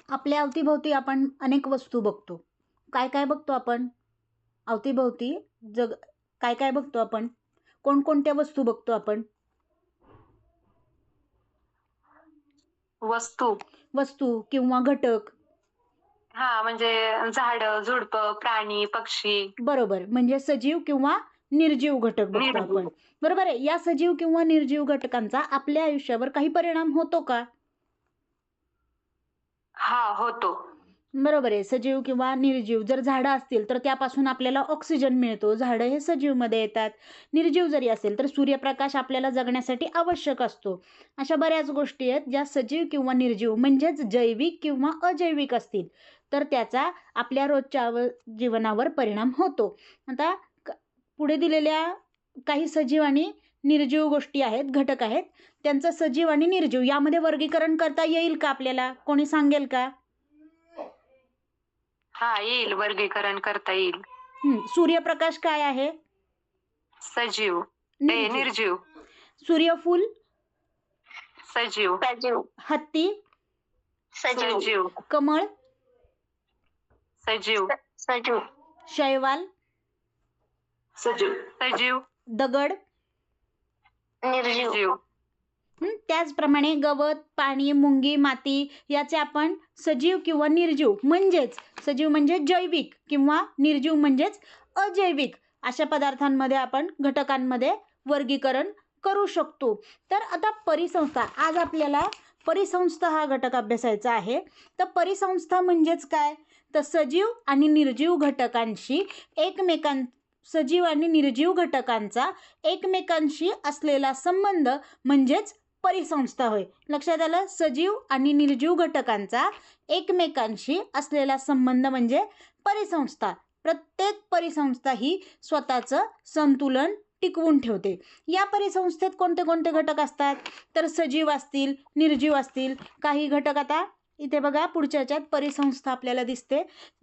आपल्या अवतीभोवती आपण अनेक वस्तू बघतो. काय काय बघतो आपण? अवतीभोवती जग काय काय बघतो आपण? कोणकोणत्या वस्तू बघतो आपण? वस्तू. वस्तू किंवा घटक. म्हणजे झाडं, झुडपं, प्राणी, पक्षी. बरोबर. म्हणजे सजीव किंवा निर्जीव घटक बघतो निर्जीव. आपण. बरोबर आहे. या सजीव किंवा निर्जीव घटकांचा आपल्या आयुष्यावर काही परिणाम होतो का? होतो. बरोबर आहे. सजीव किंवा निर्जीव जर झाडं असतील तर त्यापासून आपल्याला ऑक्सिजन मिळतो. झाडं हे सजीवमध्ये येतात. निर्जीव जरी असेल तर सूर्यप्रकाश आपल्याला जगण्यासाठी आवश्यक असतो. अशा बऱ्याच गोष्टी आहेत ज्या सजीव किंवा निर्जीव म्हणजेच जैविक किंवा अजैविक असतील तर त्याचा आपल्या रोजच्या जीवनावर परिणाम होतो. आता पुढे दिलेल्या काही सजीव आणि निर्जीव गोष्टी आहेत, घटक आहेत. त्यांचं सजीव आणि निर्जीव यामध्ये वर्गीकरण करता येईल का आपल्याला? कोणी सांगेल का? येईल, वर्गीकरण करता येईल. सूर्यप्रकाश काय आहे? सजीव. निर्जीव. सूर्यफूल? सजीव. हत्ती? सजीव. कमळ? सजीव. शैवाल? सजीव. दगड? निर्जीव. त्याचप्रमाणे गवत, पाणी, मुंगी, माती याचे आपण सजीव किंवा निर्जीव म्हणजेच सजीव म्हणजे जैविक किंवा निर्जीव म्हणजेच अजैविक अशा पदार्थांमध्ये आपण घटकांमध्ये वर्गीकरण करू शकतो. तर आता परिसंस्था, आज आपल्याला परिसंस्था हा घटक अभ्यासायचा आहे. तर परिसंस्था म्हणजेच काय? तर सजीव आणि निर्जीव घटकांशी सजीव आणि निर्जीव घटकांचा एकमेकांशी असलेला संबंध म्हणजेच परिसंस्था होय. लक्षात आलं? सजीव आणि निर्जीव घटकांचा एकमेकांशी असलेला संबंध म्हणजे परिसंस्था. प्रत्येक परिसंस्था ही स्वतःचं संतुलन टिकवून ठेवते. या परिसंस्थेत कोणते कोणते घटक असतात? तर सजीव असतील, निर्जीव असतील. काही घटक आता इथे बघा पुढच्या ह्याच्यात परिसंस्था आपल्याला दिसते.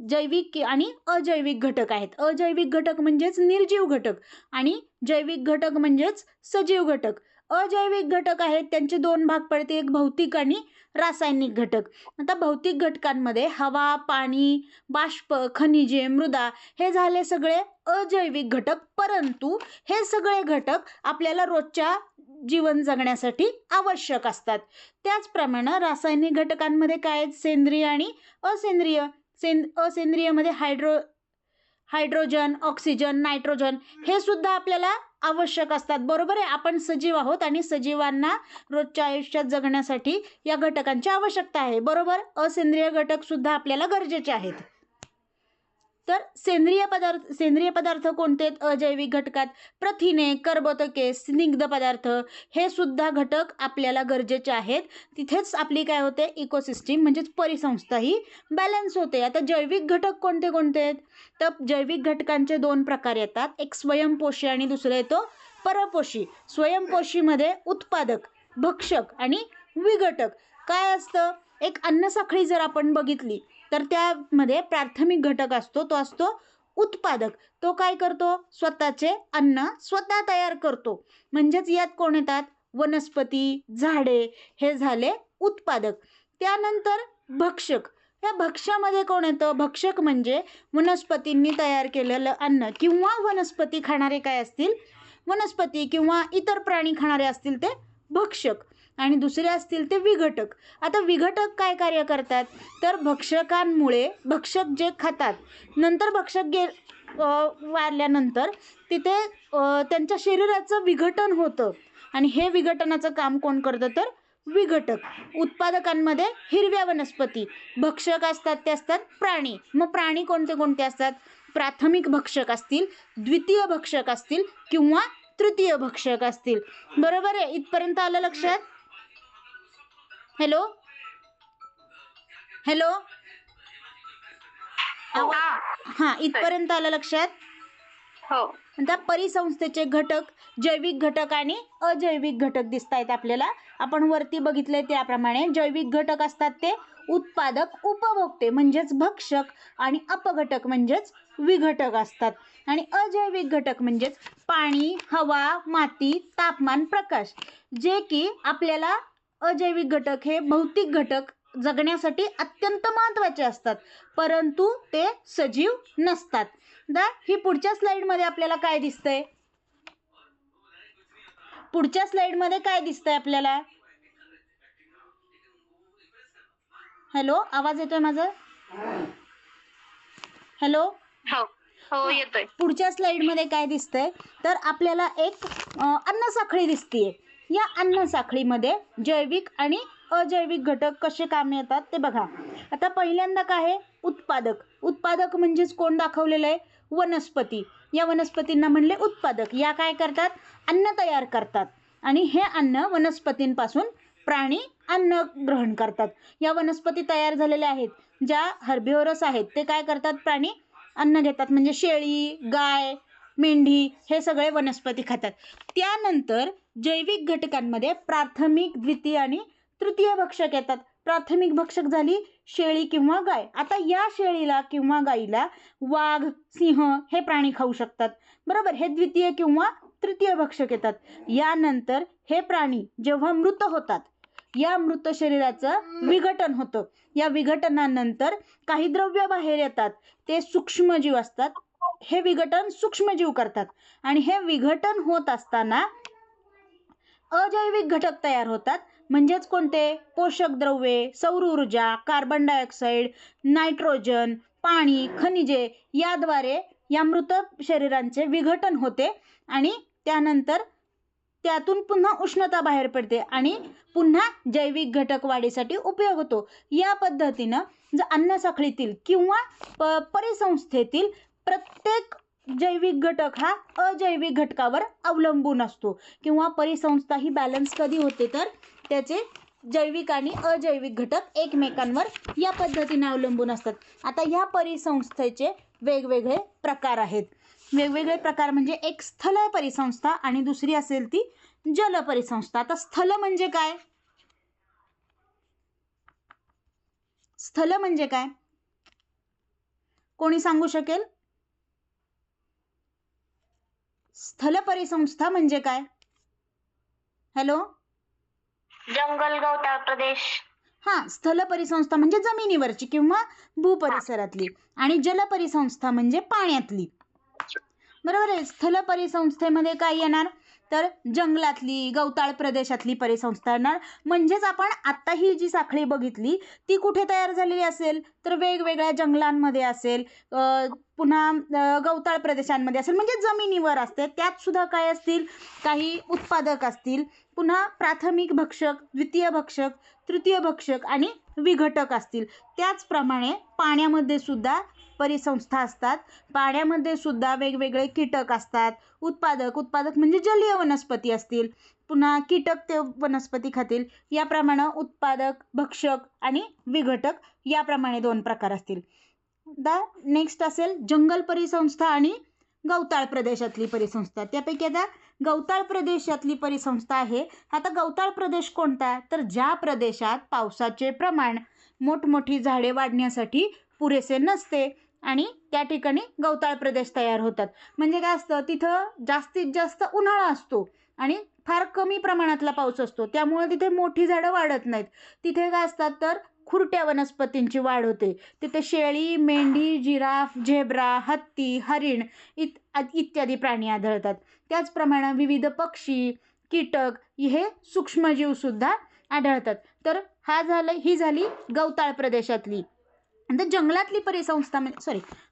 जैविक आणि अजैविक घटक आहेत. अजैविक घटक म्हणजेच निर्जीव घटक आणि जैविक घटक म्हणजेच सजीव घटक. अजैविक घटक आहेत त्यांचे दोन भाग पडते, एक भौतिक आणि रासायनिक घटक. आता भौतिक घटकांमध्ये हवा, पाणी, बाष्प, खनिजे, मृदा हे झाले सगळे अजैविक घटक. परंतु हे सगळे घटक आपल्याला रोजच्या जीवन जगण्यासाठी आवश्यक असतात. त्याचप्रमाणे रासायनिक घटकांमध्ये काय आहेत? सेंद्रिय आणि असेंद्रिय. असेंद्रियमध्ये हायड्रोजन, ऑक्सिजन, नायट्रोजन हे सुद्धा आपल्याला आवश्यक असतात. बरोबर आहे? आपण सजीव आहोत आणि सजीवांना रोजच्या आयुष्यात जगण्यासाठी या घटकांची आवश्यकता आहे. बरोबर? असेंद्रिय घटक सुद्धा आपल्याला गरजेचे आहेत. तर सेंद्रिय पदार्थ कोणते आहेत अजैविक घटकात? प्रथिने, कर्बोदके, स्निग्ध पदार्थ हे सुद्धा घटक आपल्याला गरजेचे आहेत. तिथेच आपली काय होते? इकोसिस्टीम म्हणजेच परिसंस्था ही बॅलन्स होते. आता जैविक घटक कोणते कोणते आहेत? तर जैविक घटकांचे दोन प्रकार येतात. एक स्वयंपोषी आणि दुसरा येतो परपोषी. स्वयंपोषीमध्ये उत्पादक, भक्षक आणि विघटक. काय असतं? एक अन्नसाखळी जर आपण बघितली तर त्यामध्ये प्राथमिक घटक असतो, तो असतो उत्पादक. तो काय करतो? स्वतःचे अन्न स्वतः तयार करतो. म्हणजेच यात कोण येतात? वनस्पती, झाडे हे झाले उत्पादक. त्यानंतर भक्षक. या भक्ष्यामध्ये कोण येतं? भक्षक म्हणजे वनस्पतींनी तयार केलेलं अन्न किंवा वनस्पती खाणारे काय असतील? वनस्पती किंवा इतर प्राणी खाणारे असतील ते भक्षक. आणि दुसरे असतील ते विघटक. आता विघटक काय कार्य करतात? तर भक्षकांमुळे भक्षक जे खातात नंतर भक्षक वारल्यानंतर तिथे त्यांच्या शरीराचं विघटन होतं आणि हे विघटनाचं काम कोण करतं? तर विघटक. उत्पादकांमध्ये हिरव्या वनस्पती, भक्षक असतात ते असतात प्राणी. मग प्राणी कोणते कोणते असतात? प्राथमिक भक्षक असतील, द्वितीय भक्षक असतील किंवा तृतीय भक्षक असतील. बरोबर आहे? इथपर्यंत आलं लक्षात? हॅलो हॅलो इथपर्यंत आलं लक्षात? हो. आता परिसंस्थेचे घटक जैविक घटक आणि अजैविक घटक दिसत आहेत आपल्याला. आपण वरती बघितले त्याप्रमाणे जैविक घटक असतात ते उत्पादक, उपभोक्ते म्हणजेच भक्षक आणि अपघटक म्हणजेच विघटक असतात. आणि अजैविक घटक म्हणजेच पाणी, हवा, माती, तापमान, प्रकाश. जे की आपल्याला अजैविक घटक हे भौतिक घटक जगण्यासाठी अत्यंत महत्त्वाचे असतात, परंतु ते सजीव नसतात. ही पुढच्या स्लाइडमध्ये आपल्याला काय दिसतंय? पुढच्या स्लाइडमध्ये काय दिसतंय आपल्याला? हॅलो, आवाज येतोय माझा? हॅलो, हो हो येतोय. पुढच्या स्लाइडमध्ये काय दिसतंय तर आपल्याला एक अन्न साखळी दिसतीये. या अन्न साखळीमध्ये जैविक आणि अजैविक घटक कसे कामी येतात ते बघा. आता पहिल्यांदा काय आहे? उत्पादक. उत्पादक म्हणजेच कोण दाखवलेलं आहे? वनस्पती. या वनस्पतींना म्हणले उत्पादक. या काय करतात? अन्न तयार करतात आणि हे अन्न वनस्पतींपासून प्राणी अन्न ग्रहण करतात. या वनस्पती तयार झालेल्या आहेत, ज्या हर्बिव्हरस आहेत, ते काय करतात? प्राणी अन्न घेतात, म्हणजे शेळी, गाय, मेंढी हे सगळे वनस्पती खातात. त्यानंतर जैविक घटकांमध्ये प्राथमिक, द्वितीय आणि तृतीय भक्षक येतात. प्राथमिक भक्षक झाली शेळी किंवा गाय. आता या शेळीला किंवा गाईला वाघ, सिंह हे प्राणी खाऊ शकतात, बरोबर. हे द्वितीय किंवा तृतीय भक्षक येतात. यानंतर हे प्राणी जेव्हा मृत होतात, या मृत शरीराचं विघटन होतं. या विघटनानंतर काही द्रव्य बाहेर येतात, ते सूक्ष्मजीव असतात. हे विघटन सूक्ष्मजीव करतात आणि हे विघटन होत असताना अजैविक घटक तयार होतात. म्हणजेच कोणते? पोषक द्रव्ये, सौर ऊर्जा, कार्बन डायऑक्साईड, नायट्रोजन, पाणी, खनिजे याद्वारे या मृत शरीरांचे विघटन होते आणि त्यानंतर त्यातून पुन्हा उष्णता बाहेर पडते आणि पुन्हा जैविक घटक वाढीसाठी उपयोग होतो. या पद्धतीनं जर अन्न साखळीतील किंवा परिसंस्थेतील प्रत्येक जैविक घटक हा अजैविक घटकावर अवलंबून असतो किंवा परिसंस्था ही बॅलन्स कधी होते तर त्याचे जैविक आणि अजैविक घटक एकमेकांवर या पद्धतीने अवलंबून असतात. आता ह्या परिसंस्थेचे वेगवेगळे प्रकार आहेत. वेगवेगळे प्रकार म्हणजे एक स्थल परिसंस्था आणि दुसरी असेल ती जल परिसंस्था. आता स्थल म्हणजे काय? स्थल म्हणजे काय? कोणी सांगू शकेल? स्थल परिसंस्था म्हणजे काय? हॅलो, जंगल, गवताळ प्रदेश. स्थल परिसंस्था म्हणजे जमिनीवरची किंवा भूपरिसरातली आणि जल परिसंस्था म्हणजे पाण्यातली, बरोबर आहे. स्थल परिसंस्थेमध्ये काय येणार तर जंगलातली, गवताळ प्रदेशातली परिसंस्था येणार. म्हणजेच आपण आता ही जी साखळी बघितली ती कुठे तयार झालेली असेल तर वेगवेगळ्या जंगलांमध्ये असेल, पुन्हा गवताळ प्रदेशांमध्ये असेल, म्हणजे जमिनीवर असते. त्यात सुद्धा काय असतील? काही उत्पादक असतील, पुन्हा प्राथमिक भक्षक, द्वितीय भक्षक, तृतीय भक्षक आणि विघटक असतील. त्याचप्रमाणे पाण्यामध्ये सुद्धा परिसंस्था असतात. पाण्यामध्ये सुद्धा वेगवेगळे कीटक असतात. उत्पादक म्हणजे जलीय वनस्पती असतील, पुन्हा कीटक ते वनस्पती खातील. याप्रमाणे उत्पादक, भक्षक आणि विघटक याप्रमाणे 2 प्रकार असतील. नेक्स्ट असेल जंगल परिसंस्था आणि गवताळ प्रदेशातली परिसंस्था. त्यापैकी आता गवताळ प्रदेशातली परिसंस्था आहे. आता गवताळ प्रदेश कोणता तर ज्या प्रदेशात पावसाचे प्रमाण, मोठमोठी झाडे वाढण्यासाठी पुरेसे नसते आणि त्या ठिकाणी गवताळ प्रदेश तयार होतात. म्हणजे काय असतं? तिथं जास्तीत जास्त उन्हाळा असतो आणि फार कमी प्रमाणातला पाऊस असतो, त्यामुळे तिथे मोठी झाडं वाढत नाहीत. तिथे काय असतात तर खुरट्या वनस्पतींची वाढ होते. तिथे शेळी, मेंढी, जिराफ, झेब्रा, हत्ती, हरिण इत्यादी प्राणी आढळतात. त्याचप्रमाणे विविध पक्षी, कीटक हे सूक्ष्मजीव सुद्धा आढळतात. तर ही झाली गवताळ प्रदेशातली. आता जंगलातली परिसंस्था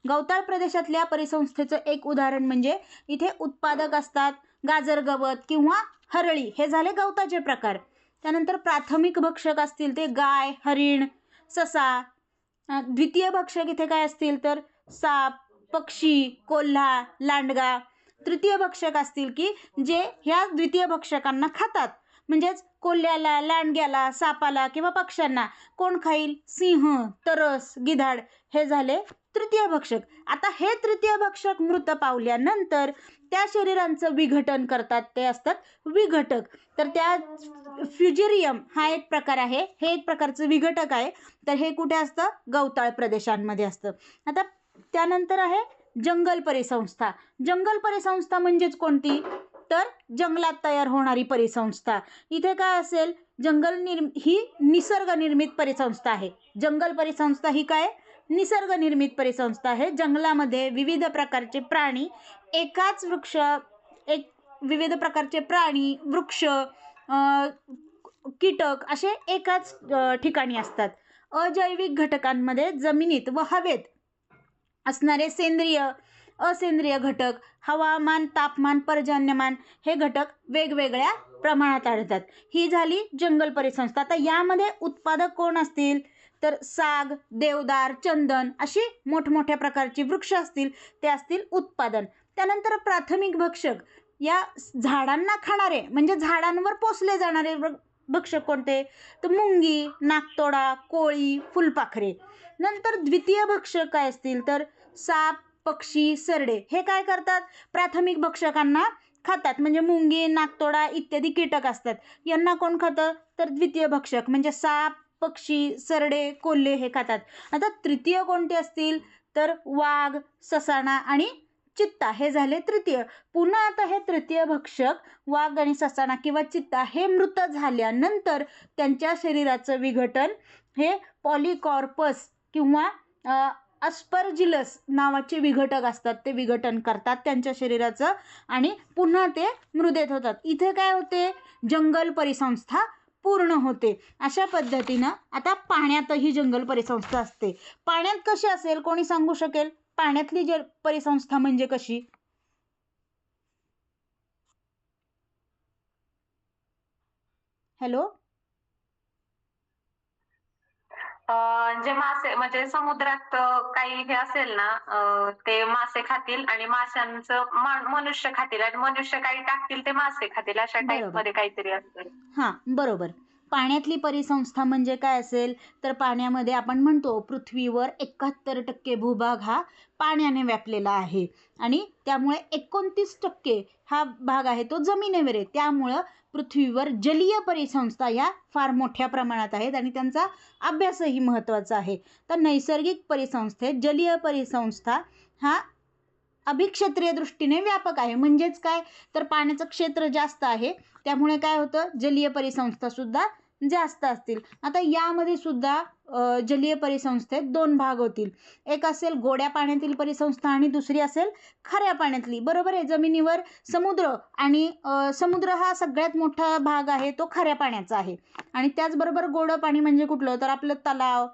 गवताळ प्रदेशातल्या परिसंस्थेचं एक उदाहरण म्हणजे इथे उत्पादक असतात. गाजर, गवत किंवा हरळी हे झाले गवताचे प्रकार. त्यानंतर प्राथमिक भक्षक असतील ते गाय, हरिण, ससा. द्वितीय भक्षक इथे काय असतील तर साप, पक्षी, कोल्हा, लांडगा. तृतीय भक्षक असतील की जे ह्या द्वितीय भक्षकांना खातात. म्हणजेच कोल्ह्याला, लांडग्याला, सापाला किंवा पक्ष्यांना कोण खाईल? सिंह, तरस, गिधाड हे झाले तृतीय भक्षक. आता हे तृतीय भक्षक मृत पावल्यानंतर त्या शरीरांचं विघटन करतात, ते असतात विघटक. तर त्या फ्युजेरियम हा एक प्रकार आहे, हे एक प्रकारचं विघटक आहे. तर हे कुठे असतं? गवताळ प्रदेशांमध्ये असतं. आता त्यानंतर आहे जंगल परिसंस्था. जंगल परिसंस्था म्हणजेच कोणती तर जंगलात तयार होणारी परिसंस्था. इथे काय असेल ही निसर्गनिर्मित परिसंस्था आहे. जंगल परिसंस्था ही काय? निसर्गनिर्मित परिसंस्था आहे. जंगलामध्ये विविध प्रकारचे प्राणी एकाच विविध प्रकारचे प्राणी, वृक्ष, कीटक असे एकाच ठिकाणी असतात. अजैविक घटकांमध्ये जमिनीत व हवेत असणारे सेंद्रिय, असेंद्रिय घटक, हवामान, तापमान, पर्जन्यमान हे घटक वेगवेगळ्या प्रमाणात आढळतात. ही झाली जंगल परिसंस्था. आता यामध्ये उत्पादक कोण असतील? तर साग, देवदार, चंदन अशी मोठमोठ्या प्रकारची वृक्ष असतील, ते असतील उत्पादन. त्यानंतर प्राथमिक भक्षक, या झाडांना खाणारे म्हणजे झाडांवर पोसले जाणारे भक्षक कोणते? तर मुंगी, नाकतोडा, कोळी, फुलपाखरे. नंतर द्वितीय भक्षक काय असतील? तर साप, पक्षी, सरडे हे काय करतात? प्राथमिक भक्षकांना खातात. म्हणजे मुंगी, नाकतोडा इत्यादी कीटक असतात, यांना कोण खातं? तर द्वितीय भक्षक म्हणजे साप, पक्षी, सरडे, कोल्हे हे खातात. आता तृतीय कोणते असतील? तर वाघ, ससाणा आणि चित्ता हे झाले तृतीय. पुन्हा आता हे तृतीय भक्षक वाघ आणि ससाणा किंवा चित्ता हे मृत झाल्यानंतर त्यांच्या शरीराचं विघटन हे पॉलिकॉर्पस किंवा अस्परजिलस नावाचे विघटक असतात, ते विघटन करतात त्यांच्या शरीराचं आणि पुन्हा ते मृदेत होतात. इथे काय होते? जंगल परिसंस्था पूर्ण होते. अशा पद्धतीनं आता पाण्यातही जंगल परिसंस्था असते. पाण्यात कशी असेल? कोणी सांगू शकेल? पाण्यातली परिसंस्था म्हणजे कशी? हॅलो, जे मासे म्हणजे समुद्रात काही हे असेल ना, ते मासे खातील आणि माशांचं मनुष्य खातील आणि मनुष्य काही टाकतील ते मासे खातील, अशा टाईप बरोबर. मध्ये काहीतरी असेल. हां, बरोबर. पाण्यातली परिसंस्था म्हणजे काय असेल? तर पाण्यामध्ये आपण म्हणतो पृथ्वीवर 71% भूभाग हा पाण्याने व्यापलेला आहे आणि त्यामुळे 29% हा भाग आहे तो जमिनीवर आहे. त्यामुळं पृथ्वीवर जलीय परिसंस्था या फार मोठ्या प्रमाणात आहेत आणि त्यांचा अभ्यासही महत्त्वाचा आहे. तर नैसर्गिक परिसंस्थेत जलीय परिसंस्था हा अभिक्षेत्रीय दृष्टीने व्यापक आहे. म्हणजेच काय? तर पाण्याचं क्षेत्र जास्त आहे, त्यामुळे काय होतं? जलीय परिसंस्था सुद्धा जास्त असतील. आता यामध्ये सुद्धा जलीय परिसंस्थेत 2 भाग होतील. एक असेल गोड्या पाण्यातील परिसंस्था आणि दुसरी असेल खाऱ्या पाण्यातली. बरोबर आहे. जमिनीवर समुद्र आणि समुद्र हा सगळ्यात मोठा भाग आहे, तो खाऱ्या पाण्याचा आहे. आणि त्याचबरोबर गोडं पाणी म्हणजे कुठलं? तर आपलं तलाव,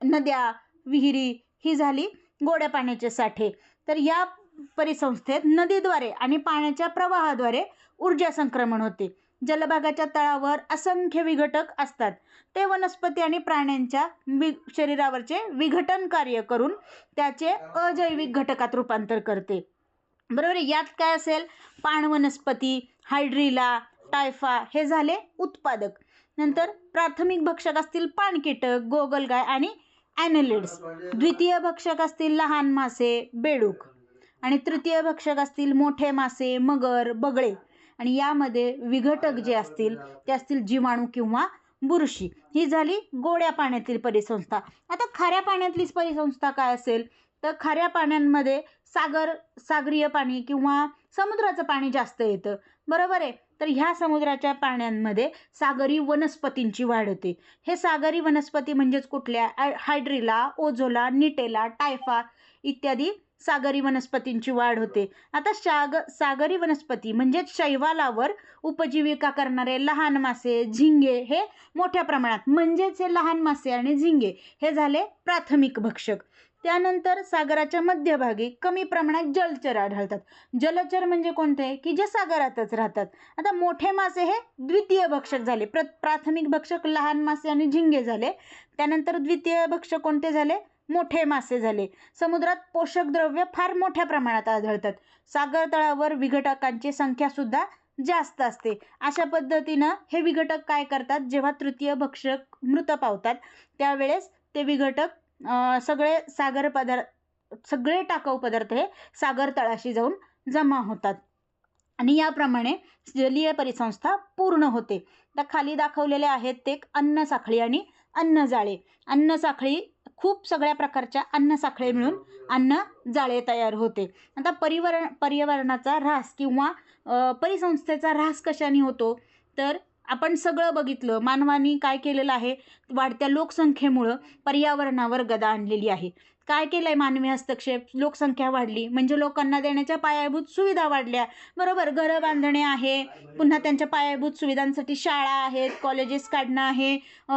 नद्या, विहिरी ही झाली गोड्या पाण्याचे साठे. तर या परिसंस्थेत नदीद्वारे आणि पाण्याच्या प्रवाहाद्वारे ऊर्जा संक्रमण होते. जलभागाच्या तळावर असंख्य विघटक असतात, ते वनस्पती आणि प्राण्यांच्या शरीरावरचे विघटन कार्य करून त्याचे अजैविक घटकात रूपांतर करते. बरोबर आहे. यात काय असेल? पाणवनस्पती, हायड्रिला, टायफा हे झाले उत्पादक. नंतर प्राथमिक भक्षक असतील पाणकीटक, गोगलगाय आणि ॲनेलिड्स. द्वितीय भक्षक असतील लहान मासे, बेडूक. आणि तृतीय भक्षक असतील मोठे मासे, मगर, बगळे. आणि यामध्ये विघटक जे असतील ते असतील जीवाणू किंवा बुरशी. ही झाली गोड्या पाण्यातील परिसंस्था. आता खाऱ्या पाण्यातली परिसंस्था काय असेल? तर खाऱ्या पाण्यांमध्ये सागरीय पाणी किंवा समुद्राचं पाणी जास्त येतं. बरोबर आहे. तर ह्या समुद्राच्या पाण्यांमध्ये सागरी वनस्पतींची वाढ होते. हे सागरी वनस्पती म्हणजेच कुठल्या? हायड्रिला, ओझोला, निटेला, टायफा इत्यादी सागरी वनस्पतींची वाढ होते. आता सागरी वनस्पती म्हणजेच शैवालावर उपजीविका करणारे लहान मासे, झिंगे हे मोठ्या प्रमाणात, म्हणजेच हे लहान मासे आणि झिंगे हे झाले प्राथमिक भक्षक. त्यानंतर सागराच्या मध्यभागी कमी प्रमाणात जलचर आढळतात. जलचर म्हणजे कोणते? की जे सागरातच राहतात. आता मोठे मासे हे द्वितीय भक्षक झाले. प्राथमिक भक्षक लहान मासे आणि झिंगे झाले. त्यानंतर द्वितीय भक्षक कोणते झाले? मोठे मासे झाले. समुद्रात पोषक द्रव्य फार मोठ्या प्रमाणात आढळतात. सागर तळावर विघटकांची संख्या सुद्धा जास्त असते. अशा पद्धतीनं हे विघटक काय करतात? जेव्हा तृतीय भक्षक मृत पावतात त्यावेळेस ते विघटक सगळे टाकाऊ पदार्थ हे सागर तळाशी जाऊन जमा होतात आणि याप्रमाणे जलीय परिसंस्था पूर्ण होते. तर खाली दाखवलेले आहेत ते अन्न साखळी आणि अन्न जाळे. अन्न साखळी खूप सगळ्या प्रकारच्या अन्न साखळी मिळून अन्न जाळे तयार होते. आता पर्यावरणाचा ऱ्हास किंवा परिसंस्थेचा ऱ्हास कशाने होतो? तर आपण सगळं बघितलं, मानवाने काय केलेलं आहे, वाढत्या लोकसंख्येमुळं पर्यावरणावर गदा आणलेली आहे. काय केलं आहे मानवी हस्तक्षेप, लोकसंख्या वाढली म्हणजे लोकांना देण्याच्या पायाभूत सुविधा वाढल्या, बरोबर. घरं बांधणे आहे, पुन्हा त्यांच्या पायाभूत सुविधांसाठी शाळा आहेत, कॉलेजेस काढणं आहे,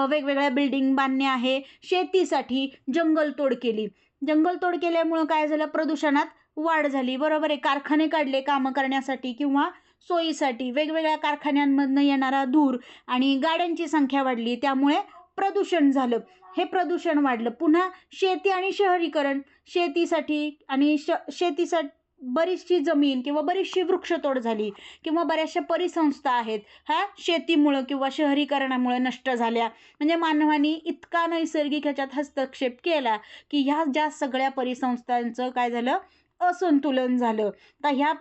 वेगवेगळ्या बिल्डिंग बांधणे आहे. शेतीसाठी जंगलतोड केली. जंगलतोड केल्यामुळं काय झालं, प्रदूषणात वाढ झाली, बरोबर आहे. कारखाने काढले कामं करण्यासाठी किंवा सोयीसाठी, वेगवेगळ्या कारखान्यांमधनं येणारा धूर आणि गाड्यांची संख्या वाढली, त्यामुळे प्रदूषण झालं. हे प्रदूषण वाढलं. पुन्हा शेती आणि शहरीकरण, शेतीसाठी आणि शेतीसाठी बरीचशी जमीन किंवा बरीचशी वृक्षतोड झाली किंवा बऱ्याचशा परिसंस्था आहेत ह्या शेतीमुळं किंवा शहरीकरणामुळे नष्ट झाल्या. म्हणजे मानवाने इतका नैसर्गिक ह्याच्यात हस्तक्षेप केला की ह्या ज्या सगळ्या परिसंस्थांचं काय झालं, असंतुलन झालं. तर ह्या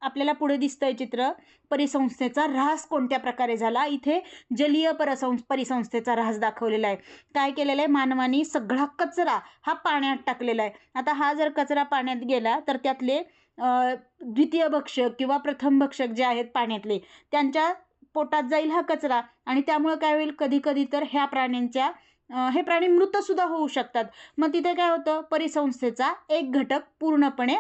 आपल्याला पुढे दिसतंय चित्र, परिसंस्थेचा ऱ्हास कोणत्या प्रकारे झाला. इथे जलीय परिसंस्थेचा ऱ्हास दाखवलेला आहे. काय केलेलं आहे, मानवाने सगळा कचरा हा पाण्यात टाकलेला आहे. आता हा जर कचरा पाण्यात गेला तर त्यातले द्वितीय भक्षक किंवा प्रथम भक्षक जे आहेत पाण्यातले, त्यांच्या पोटात जाईल हा कचरा आणि त्यामुळे काय होईल, कधी कधी तर ह्या प्राण्यांच्या हे प्राणी मृतसुद्धा होऊ शकतात. मग तिथे काय होतं, परिसंस्थेचा एक घटक पूर्णपणे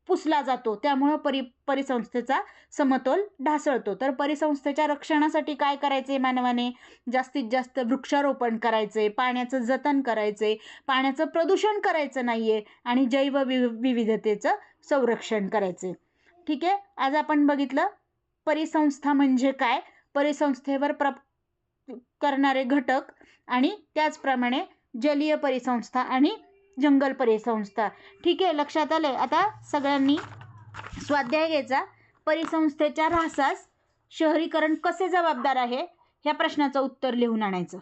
पुसला जातो, त्यामुळं परिसंस्थेचा समतोल ढासळतो. तर परिसंस्थेच्या रक्षणासाठी काय करायचे मानवाने, जास्तीत जास्त वृक्षारोपण करायचे, पाण्याचं जतन करायचे, पाण्याचं प्रदूषण करायचं नाहीये आणि जैवविविधतेचं संरक्षण करायचे. ठीक आहे. आज आपण बघितलं परिसंस्था म्हणजे काय, परिसंस्थेवर करणारे घटक आणि त्याचप्रमाणे जलीय परिसंस्था आणि जंगल परिसंस्था. ठीक आहे, लक्षात आलंय. आता सगळ्यांनी स्वाध्याय घ्यायचा. परिसंस्थेच्या ऱ्हासास शहरीकरण कसे जबाबदार आहे ह्या प्रश्नाचं उत्तर लिहून आणायचं.